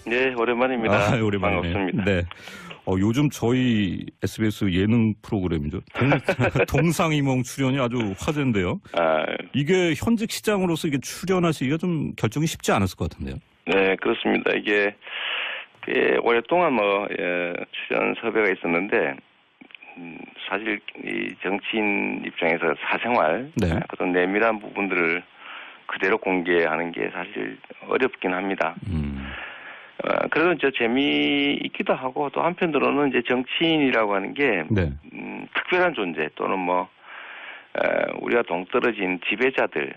네, 오랜만입니다. 오랜만이네요. 반갑습니다. 네. 요즘 저희 SBS 예능 프로그램이죠. 동상이몽 출연이 아주 화제인데요. 이게 현직 시장으로서 이게 출연하시기가 좀 결정이 쉽지 않았을 것 같은데요. 네, 그렇습니다. 이게 오랫동안 출연 섭외가 있었는데 사실 이 정치인 입장에서 사생활 그런 내밀한 부분들을 그대로 공개하는 게 사실 어렵긴 합니다. 그래도 이제 재미있기도 하고 또 한편으로는 이제 정치인이라고 하는 게 특별한 존재 또는 우리가 동떨어진 지배자들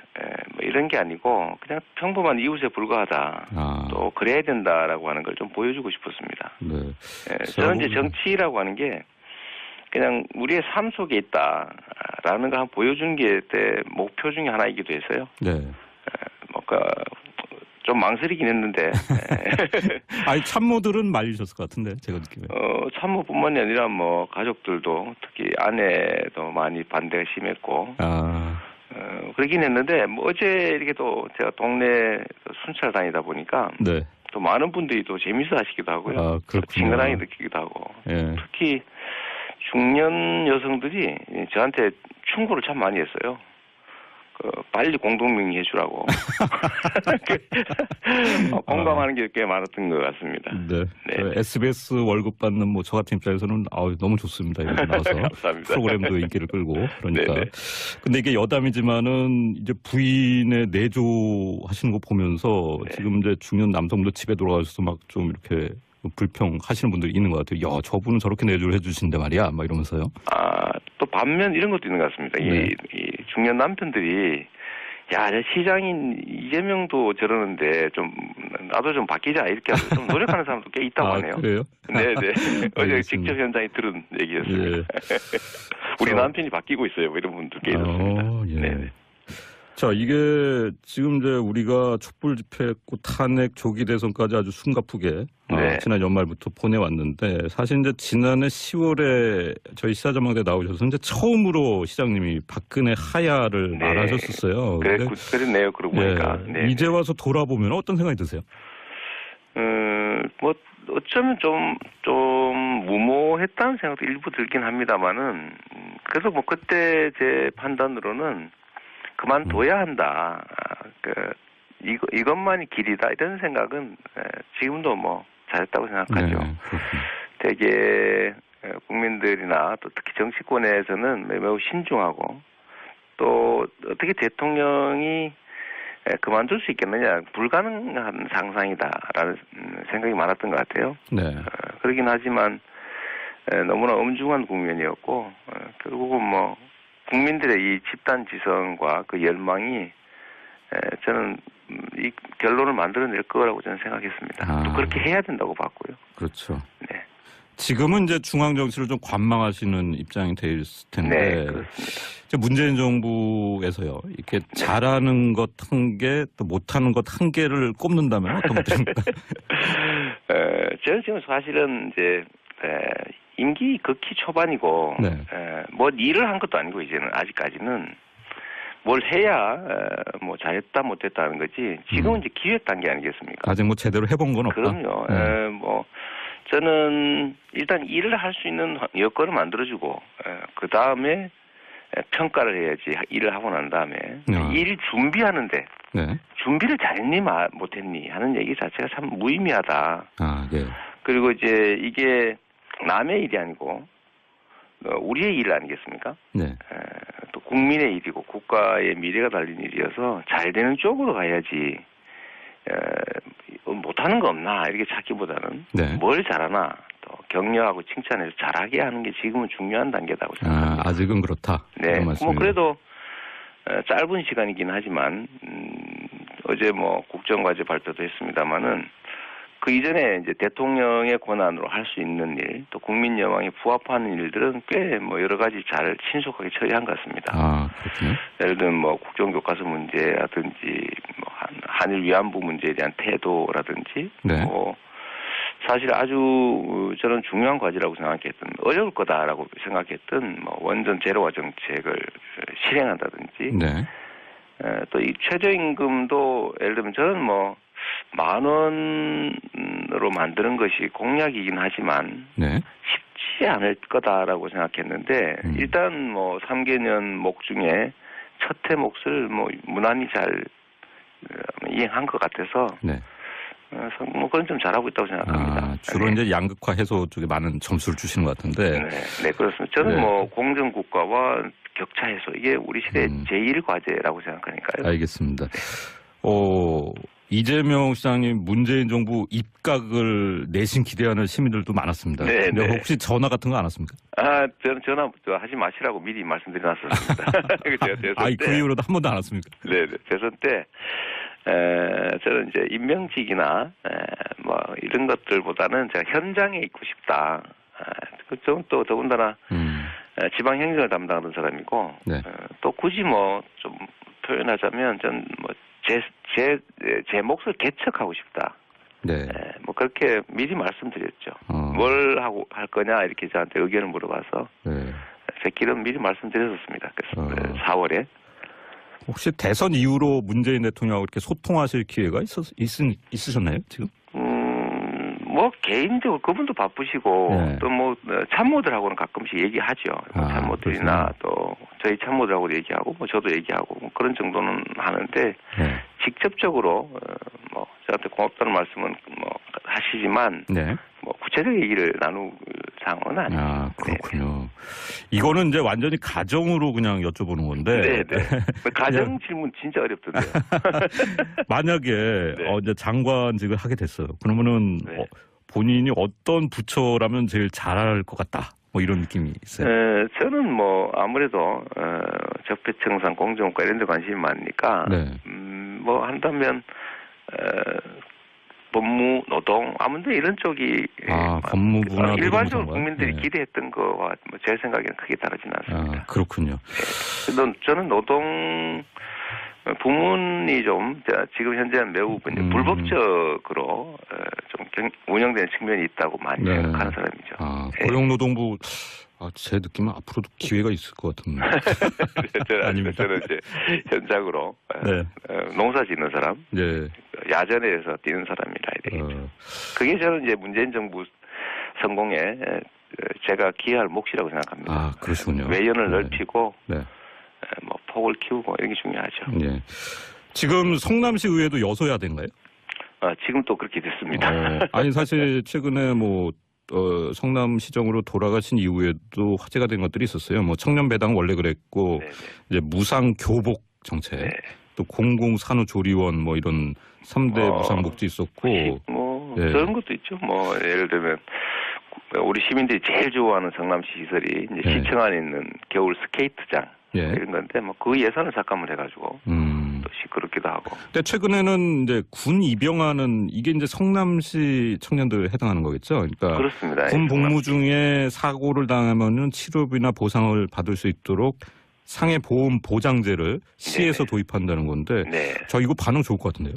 뭐 이런 게 아니고 그냥 평범한 이웃에 불과하다. 또 그래야 된다라고 하는 걸 좀 보여주고 싶었습니다. 저는 이제 정치라고 하는 게 그냥 우리의 삶 속에 있다라는 걸 한번 보여주는 게 제 목표 중에 하나이기도 해서요. 뭔가 좀 망설이긴 했는데. 아니, 참모들은 말리셨을 것 같은데, 제가 느끼면. 참모뿐만이 아니라 가족들도 특히 아내도 많이 반대가 심했고. 그러긴 했는데, 어제 이렇게 또 제가 동네 순찰 다니다 보니까. 또 많은 분들이 또 재밌어 하시기도 하고요. 친근하게 느끼기도 하고. 특히 중년 여성들이 저한테 충고를 참 많이 했어요. 빨리 공동명의 해주라고. 공감하는 게 꽤 많았던 것 같습니다. SBS 월급 받는 저 같은 입장에서는 너무 좋습니다. 이렇게 나와서 감사합니다. 프로그램도 인기를 끌고 그러니까. 근데 이게 여담이지만은 이제 부인의 내조하시는 거 보면서 지금 이제 중년 남성도 집에 돌아가셔서 막 좀 이렇게 불평하시는 분들이 있는 것 같아요. 야, 저분은 저렇게 내조를 해주신데 말이야, 막 이러면서요. 또 반면 이런 것도 있는 것 같습니다. 이 중년 남편들이 야, 시장인 이재명도 저러는데 나도 좀 바뀌자 이렇게 좀 노력하는 사람도 꽤 있다고 하네요. 그래요? 네네. 어제 직접 현장에 들은 얘기였습니다. 우리 남편이 바뀌고 있어요. 뭐 이런 분들 꽤 있었습니다. 네네. 자, 이게 지금 이제 우리가 촛불 집회했고 탄핵 조기 대선까지 아주 숨가쁘게 지난 연말부터 보내왔는데 사실 이제 지난해 10월에 저희 시사전망대 나오셔서 이제 처음으로 시장님이 박근혜 하야를 말하셨었어요. 그랬네요. 그러고 보니까. 이제 와서 돌아보면 어떤 생각이 드세요? 어쩌면 좀 무모했다는 생각도 일부 들긴 합니다만은 그래서 그때 제 판단으로는 그만둬야 한다. 이것만이 길이다. 이런 생각은 지금도 잘했다고 생각하죠. 되게 국민들이나 또 특히 정치권에서는 매우 신중하고 또 어떻게 대통령이 그만둘 수 있겠느냐. 불가능한 상상이다라는 생각이 많았던 것 같아요. 그러긴 하지만 너무나 엄중한 국면이었고 결국은 국민들의 이 집단 지성과 그 열망이 저는 이 결론을 만들어낼 거라고 저는 생각했습니다. 또 그렇게 해야 된다고 봤고요. 그렇죠. 지금은 이제 중앙 정치를 좀 관망하시는 입장이 될 텐데, 이제 문재인 정부에서요 이렇게 잘하는 것 한 개, 또 못하는 것 한 개를 꼽는다면 어떤 것들입니까? 저는 지금 사실은 이제 임기 극히 초반이고, 일을 한 것도 아니고, 이제는, 아직까지는, 뭘 해야, 잘했다, 못했다는 거지, 지금은 이제 기획 단계 아니겠습니까? 아직 제대로 해본 건 없다? 그럼요. 저는 일단 일을 할 수 있는 여건을 만들어주고, 그 다음에 평가를 해야지, 일을 하고 난 다음에, 일 준비하는데, 준비를 잘했니, 못했니 하는 얘기 자체가 참 무의미하다. 그리고 이제 이게, 남의 일이 아니고 우리의 일 아니겠습니까? 또 국민의 일이고 국가의 미래가 달린 일이어서 잘 되는 쪽으로 가야지 못하는 거 없나 이렇게 찾기보다는 뭘 잘하나 또 격려하고 칭찬해서 잘하게 하는 게 지금은 중요한 단계라고 생각합니다. 아직은 그렇다. 그래도 짧은 시간이긴 하지만 어제 국정과제 발표도 했습니다마는 그 이전에 이제 대통령의 권한으로 할 수 있는 일, 또 국민 여망에 부합하는 일들은 꽤 여러 가지 잘 신속하게 처리한 것 같습니다. 그렇군요. 예를 들면 국정교과서 문제라든지 한일 위안부 문제에 대한 태도라든지 사실 아주 저는 중요한 과제라고 생각했던 어려울 거다라고 생각했던 원전 제로화 정책을 실행한다든지 또 이 최저임금도 예를 들면 저는 10,000원으로 만드는 것이 공약이긴 하지만 네. 쉽지 않을 거다라고 생각했는데 일단 뭐 3개년 목 중에 첫 해 몫을 뭐 무난히 잘 이행한 것 같아서 네. 뭐 그건 좀 잘하고 있다고 생각합니다. 주로 네. 이제 양극화 해소 쪽에 많은 점수를 주시는 것 같은데. 네, 그렇습니다. 저는 네. 뭐 공정국가와 격차 해소 이게 우리 시대의 제1과제라고 생각하니까요. 알겠습니다. 이재명 시장님 문재인 정부 입각을 내심 기대하는 시민들도 많았습니다. 네, 근데 네. 혹시 전화 같은 거 안 왔습니까? 저는 전화 하지 마시라고 미리 말씀드려놨었습니다. 그 이후로도 한 번도 안 왔습니까? 네, 대선 때 저는 이제 임명직이나 뭐 이런 것들보다는 제가 현장에 있고 싶다. 좀 또 더군다나 지방 행정을 담당하던 사람이고 네. 또 굳이 뭐 좀 표현하자면 전 뭐 제 몫을 개척하고 싶다. 네. 뭐 그렇게 미리 말씀드렸죠. 뭘 하고 할 거냐 이렇게 저한테 의견을 물어봐서 네. 제 길은 미리 말씀드렸었습니다. 그래서 4월에. 혹시 대선 이후로 문재인 대통령하고 이렇게 소통하실 기회가 있으셨나요, 지금? 뭐 개인적으로 그분도 바쁘시고 네. 또 뭐 참모들하고는 가끔씩 얘기하죠. 참모들이나 그렇군요. 또 저희 참모들하고 얘기하고 뭐 저도 얘기하고 뭐 그런 정도는 하는데 네. 직접적으로 뭐 저한테 고맙다는 말씀은 뭐 하시지만 네. 뭐 구체적 얘기를 나눌 상황은 아니에요. 그렇군요. 이거는 이제 완전히 가정으로 그냥 여쭤보는 건데. 네. 가정 질문 진짜 어렵던데요. 만약에 네. 이제 장관직을 하게 됐어요. 그러면은 네. 본인이 어떤 부처라면 제일 잘할 것 같다. 뭐 이런 느낌이 있어요. 저는 뭐 아무래도 적폐청산, 공정국가 이런 데 관심이 많으니까 네. 뭐 한다면 법무, 노동, 아무튼 이런 쪽이 법무부나 일반적으로 노동부 국민들이 네. 기대했던 거와 뭐 제 생각에는 크게 다르지는 않습니다. 그렇군요. 네. 저는 노동 부문이 좀 지금 현재는 매우 불법적으로 좀 운영되는 측면이 있다고 많이 생각하는 사람이죠. 고용노동부 제 느낌은 앞으로도 기회가 있을 것 같은데. 아닙니까? 저는 이제 현장으로 네. 농사 짓는 사람, 네. 야전에서 뛰는 사람이라 해야 되겠죠. 그게 저는 이제 문재인 정부 성공에 제가 기여할 몫이라고 생각합니다. 그러시군요. 외연을 넓히고 네. 뭐 폭을 키우고 이런 게 중요하죠. 네. 지금 성남시 의회도 여소야대인가요? 지금 또 그렇게 됐습니다. 아니 사실 최근에 뭐 성남시정으로 돌아가신 이후에도 화제가 된 것들이 있었어요. 뭐 청년 배당 원래 그랬고 네네. 이제 무상 교복 정책, 네. 또 공공산후조리원 뭐 이런 3대 무상복지 있었고 뭐 네. 그런 것도 있죠. 뭐 예를 들면 우리 시민들이 제일 좋아하는 성남시 시설이 이제 네. 시청 안에 있는 겨울 스케이트장 예. 이런 건데 뭐 그 예산을 삭감을 해가지고 또 시끄럽기도 하고. 근데 최근에는 이제 군 입영하는 이게 이제 성남시 청년들 해당하는 거겠죠. 그러니까 그렇습니다. 군 복무 중에 사고를 당하면은 치료비나 보상을 받을 수 있도록 상해 보험 보장제를 시에서 도입한다는 건데. 네. 저 이거 반응 좋을 것 같은데요.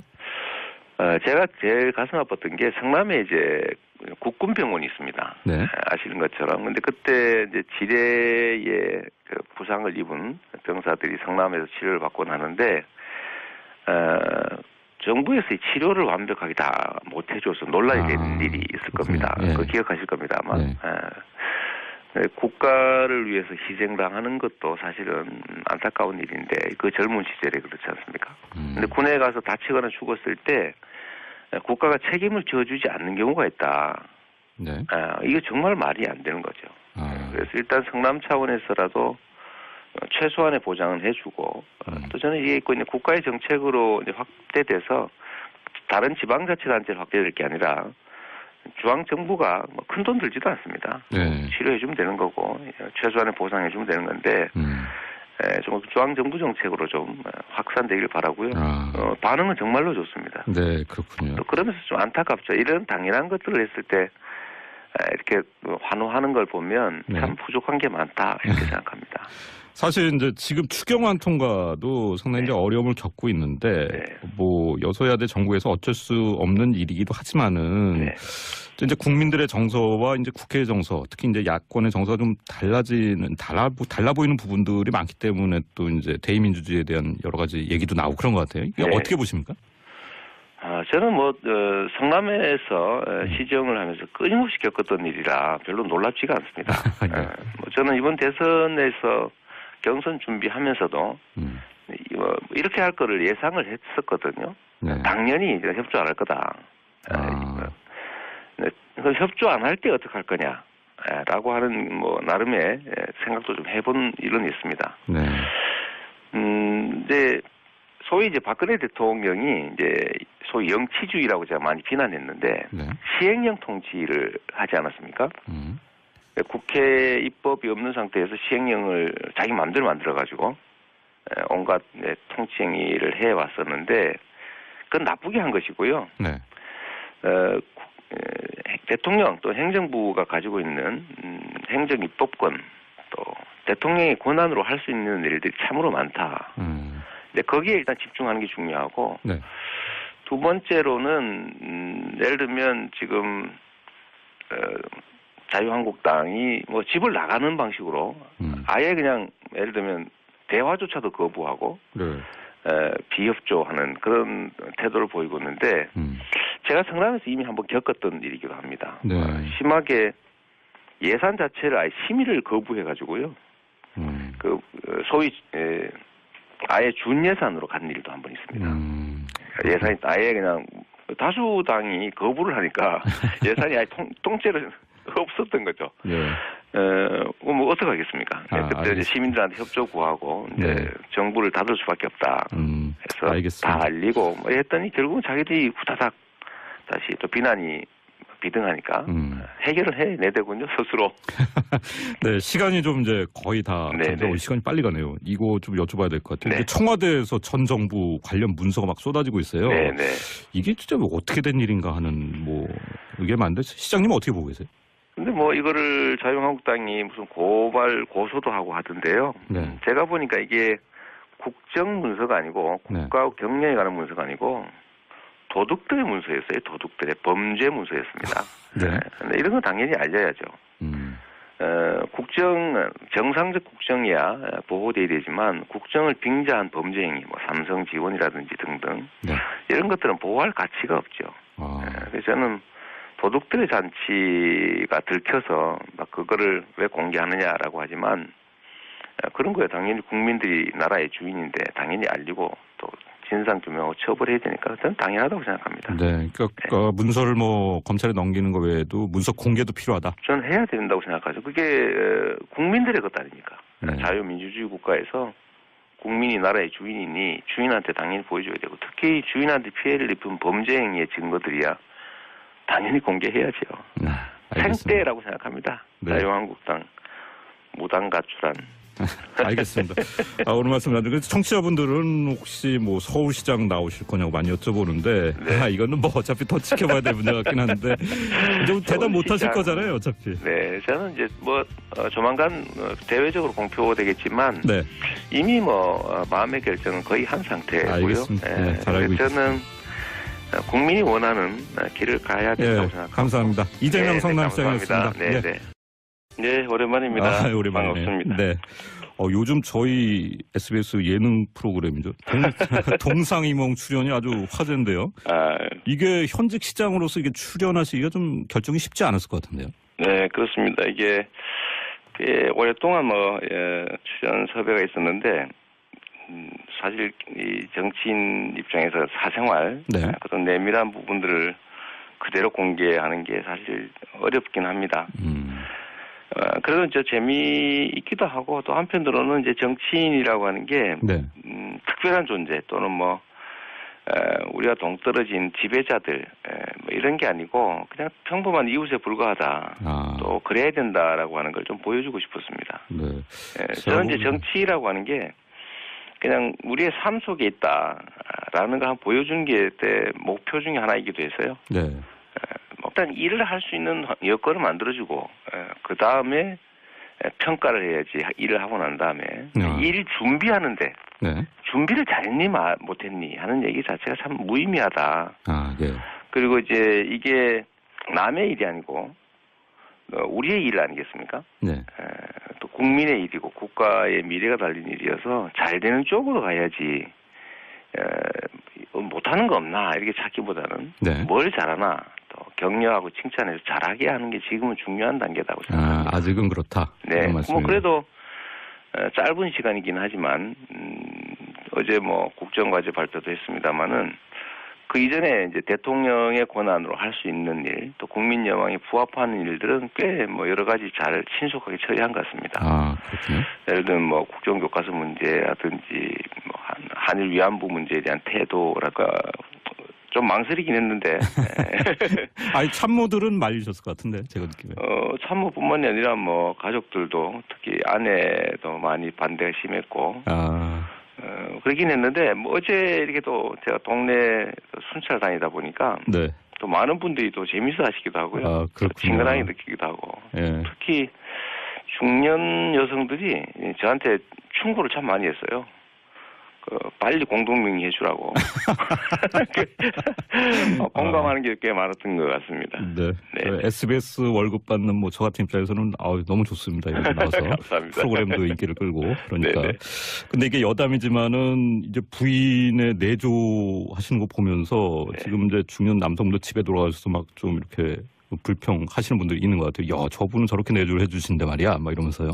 제가 제일 가슴 아팠던 게 성남에 이제 국군병원이 있습니다. 네. 아시는 것처럼. 근데 그때 이제 지뢰에 그 부상을 입은 병사들이 성남에서 치료를 받고 나는데, 정부에서 이 치료를 완벽하게 다 못 해줘서 논란이 된 일이 있을 겁니다. 네. 그거 기억하실 겁니다, 아마. 네. 국가를 위해서 희생당하는 것도 사실은 안타까운 일인데 그 젊은 시절에 그렇지 않습니까? 근데 군에 가서 다치거나 죽었을 때 국가가 책임을 져주지 않는 경우가 있다. 네. 이게 정말 말이 안 되는 거죠. 그래서 일단 성남 차원에서라도 최소한의 보장은 해주고 또 저는 이게 있고 있는 국가의 정책으로 이제 확대돼서 다른 지방자치단체를 확대될 게 아니라 중앙정부가 뭐 큰 돈 들지도 않습니다. 네. 치료해주면 되는 거고 최소한의 보상해주면 되는 건데 좀 중앙정부 정책으로 좀 확산되길 바라고요. 반응은 정말로 좋습니다. 네, 그렇군요. 또 그러면서 좀 안타깝죠. 이런 당연한 것들을 했을 때 이렇게 환호하는 걸 보면 참 부족한 게 많다 이렇게 생각합니다. 사실 이제 지금 추경안 통과도 상당히 이제 어려움을 겪고 있는데 뭐 여소야대 정부에서 어쩔 수 없는 일이기도 하지만은 이제 국민들의 정서와 이제 국회의 정서, 특히 이제 야권의 정서가 좀 달라 보이는 부분들이 많기 때문에 또 이제 대의민주주의에 대한 여러 가지 얘기도 나오고 그런 것 같아요. 이게 어떻게 보십니까? 저는 성남에서 시정을 하면서 끊임없이 겪었던 일이라 별로 놀랍지가 않습니다. 네. 저는 이번 대선에서 경선 준비하면서도 이렇게 할 거를 예상을 했었거든요. 네. 당연히 이제 협조 안 할 거다. 협조 안 할 때 어떻게 할 거냐. 라고 하는 나름의 생각도 좀 해본 일은 있습니다. 네. 이제 소위 이제 박근혜 대통령이 이제 소위 영치주의라고 제가 많이 비난했는데 네. 시행령 통치를 하지 않았습니까? 국회 입법이 없는 상태에서 시행령을 자기 마음대로 만들어가지고 온갖 통치 행위를 해왔었는데 그건 나쁘게 한 것이고요. 네. 대통령 또 행정부가 가지고 있는 행정 입법권 또 대통령의 권한으로 할 수 있는 일들이 참으로 많다. 근데 거기에 일단 집중하는 게 중요하고 네. 두 번째로는 예를 들면 지금 자유한국당이 집을 나가는 방식으로 아예 그냥 예를 들면 대화조차도 거부하고 네. 비협조하는 그런 태도를 보이고 있는데 제가 성남에서 이미 한번 겪었던 일이기도 합니다. 네. 심하게 예산 자체를 아예 심의를 거부해가지고요. 소위 아예 준 예산으로 간 일도 한 번 있습니다. 예산이 아예 그냥 다수당이 거부를 하니까 예산이 아예 통째로 없었던 거죠. 네. 어떻게 하겠습니까? 그때 이제 시민들한테 협조 구하고 이제 정부를 닫을 수밖에 없다. 해서 알겠습니다. 다 알리고 했더니 결국은 자기들이 후다닥 다시 또 비난이 비등하니까 해결을 해내더군요, 스스로. 네, 시간이 좀 이제 거의 다 시간이 빨리 가네요. 이거 좀 여쭤봐야 될 것 같아요. 청와대에서 전 정부 관련 문서가 막 쏟아지고 있어요. 네네. 이게 진짜 어떻게 된 일인가 하는 이게 많은데 시장님은 어떻게 보고 계세요? 근데 이거를 자유한국당이 무슨 고소도 하고 하던데요. 네. 제가 보니까 이게 국정 문서가 아니고 국가 경영에 관한 문서가 아니고 도둑들의 문서였어요. 도둑들의 범죄 문서였습니다. 네. 근데 이런 건 당연히 알려야죠. 정상적 국정이야 보호돼야 되지만 국정을 빙자한 범죄 행위, 삼성 지원이라든지 등등 이런 것들은 보호할 가치가 없죠. 그래서 저는 도둑들의 잔치가 들켜서 그거를 왜 공개하느냐라고 하지만 그런 거에 당연히 국민들이 나라의 주인인데 당연히 알리고 또 진상규명하고 처벌해야 되니까 저는 당연하다고 생각합니다. 네, 그러니까 문서를 검찰에 넘기는 거 외에도 문서 공개도 필요하다. 저는 해야 된다고 생각하죠. 그게 국민들의 것 아닙니까? 자유민주주의 국가에서 국민이 나라의 주인이니 주인한테 당연히 보여줘야 되고 특히 주인한테 피해를 입은 범죄 행위의 증거들이야 당연히 공개해야죠. 생떼라고 생각합니다. 자유한국당 무당 가출한. 알겠습니다. 오늘 말씀 나누고 청취자분들은 혹시 서울시장 나오실 거냐고 많이 여쭤보는데 이거는 어차피 더 지켜봐야 될 문제 같긴 한데 좀 대답 못 하실 거잖아요, 어차피. 네, 저는 이제 조만간 대외적으로 공표되겠지만 이미 마음의 결정은 거의 한 상태고요. 알겠습니다. 잘 알고 있습니다. 저는 국민이 원하는 길을 가야 된다고 생각합니다. 감사합니다. 이재명 성남시장이었습니다. 네, 오랜만입니다. 반갑습니다. 네. 요즘 저희 SBS 예능 프로그램이죠. 동상이몽 출연이 아주 화제인데요. 이게 현직 시장으로서 이게 출연하시기가 좀 결정이 쉽지 않았을 것 같은데요. 네, 그렇습니다. 이게 오랫동안 출연 섭외가 있었는데 사실 이 정치인 입장에서 사생활 그런 내밀한 부분들을 그대로 공개하는 게 사실 어렵긴 합니다. 그래도 이제 재미있기도 하고 또 한편으로는 이제 정치인이라고 하는 게 특별한 존재 또는 우리가 동떨어진 지배자들 이런 게 아니고 그냥 평범한 이웃에 불과하다. 또 그래야 된다라고 하는 걸 좀 보여주고 싶었습니다. 저는 이제 정치라고 하는 게 그냥 우리의 삶 속에 있다라는 거 한번 보여주는 게 목표 중에 하나이기도 해서요. 일단 일을 할 수 있는 여건을 만들어주고 그 다음에 평가를 해야지. 일을 하고 난 다음에 일 준비하는데 준비를 잘했니 못했니 하는 얘기 자체가 참 무의미하다. 그리고 이제 이게 남의 일이 아니고 우리의 일 아니겠습니까? 또 국민의 일이고 국가의 미래가 달린 일이어서 잘 되는 쪽으로 가야지 못하는 거 없나 이렇게 찾기보다는 네. 뭘 잘하나 또 격려하고 칭찬해서 잘하게 하는 게 지금은 중요한 단계라고 생각합니다. 아직은 그렇다. 네, 뭐 그래도 짧은 시간이긴 하지만 어제 뭐 국정과제 발표도 했습니다마는 그 이전에 이제 대통령의 권한으로 할 수 있는 일, 또 국민 여망에 부합하는 일들은 꽤 뭐 여러 가지 잘 신속하게 처리한 것 같습니다. 그렇군요. 예를 들면 뭐 국정교과서 문제라든지 뭐 한일 위안부 문제에 대한 태도랄까 좀 망설이긴 했는데. 아니 참모들은 말리셨을 것 같은데 제가 느낌에. 참모뿐만이 아니라 뭐 가족들도 특히 아내도 많이 반대가 심했고. 그러긴 했는데 뭐 어제 이렇게 또 제가 동네 순찰 다니다 보니까 네. 또 많은 분들이 또 재밌어 하시기도 하고요. 그렇군요. 친근하게 느끼기도 하고. 예. 특히 중년 여성들이 저한테 충고를 참 많이 했어요. 빨리 공동명의 해주라고. 공감하는 게 꽤 많았던 것 같습니다. 네. 네. SBS 월급 받는 뭐 저 같은 입장에서는 너무 좋습니다. 이렇게 나와서 감사합니다. 프로그램도 인기를 끌고 그러니까. 네네. 근데 이게 여담이지만은 이제 부인의 내조하시는 거 보면서 네. 지금 이제 중년 남성도 집에 돌아가셔서 막 좀 이렇게 불평하시는 분들이 있는 것 같아요. 야, 저분은 저렇게 내조를 해주신데 말이야, 막 이러면서요.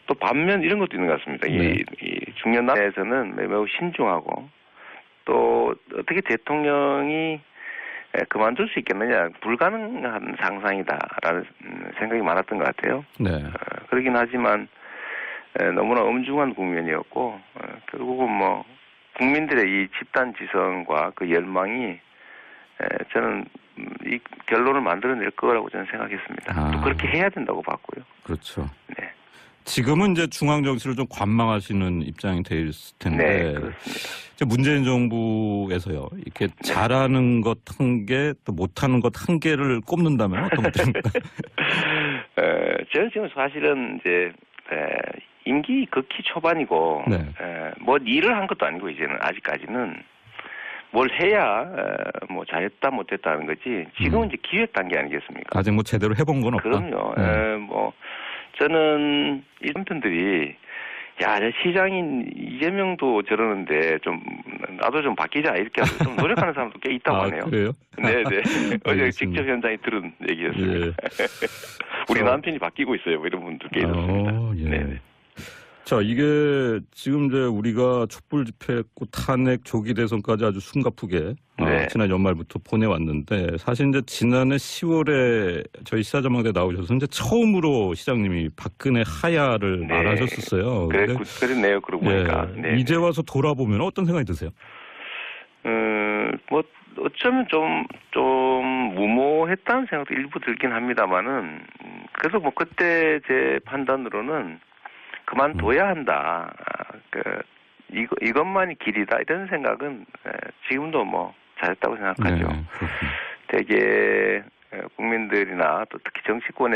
또 반면 이런 것도 있는 것 같습니다. 네. 이 중년 남에서는 매우 신중하고 또 어떻게 대통령이 그만둘 수 있겠느냐, 불가능한 상상이다라는 생각이 많았던 것 같아요. 네. 그러긴 하지만 너무나 엄중한 국면이었고 결국은 뭐 국민들의 이 집단 지성과 그 열망이 저는 이 결론을 만들어낼 거라고 저는 생각했습니다. 또 그렇게 해야 된다고 봤고요. 그렇죠. 네. 지금은 이제 중앙 정치를 좀 관망하시는 입장이 돼 있을 텐데. 네, 그렇습니다. 문재인 정부에서요. 이렇게 잘하는 것 한 개, 또 못하는 것 한 개를 꼽는다면 어떤 것들입니까? 저는 지금 사실은 이제 임기 극히 초반이고 네. 뭐 일을 한 것도 아니고 이제는 아직까지는 뭘 해야 뭐 잘했다 못했다는 거지. 지금은 이제 기획 단계 아니겠습니까? 아직 뭐 제대로 해본 건 없다. 그럼요. 뭐 저는 이 남편들이 야, 시장인 이재명도 저러는데 좀 나도 좀 바뀌자 이렇게 좀 노력하는 사람도 꽤 있다고 하네요. 그래요? 네네. 어제 직접 현장에 들은 얘기였습니다. 예. 우리 남편이 바뀌고 있어요. 뭐 이런 분들 꽤 있었습니다. 예. 네네. 자, 이게 지금 이제 우리가 촛불 집회했고 탄핵 조기 대선까지 아주 숨가쁘게 지난 연말부터 보내왔는데 사실 이제 지난해 10월에 저희 시사전망대 나오셔서 이제 처음으로 시장님이 박근혜 하야를 말하셨었어요. 그랬네요. 그러고 보니까. 이제 와서 돌아보면 어떤 생각이 드세요? 뭐 어쩌면 좀 무모했다는 생각도 일부 들긴 합니다만은 그래도 뭐 그때 제 판단으로는 그만둬야 한다. 이것만이 길이다. 이런 생각은 지금도 뭐 잘했다고 생각하죠. 되게 국민들이나 또 특히 정치권에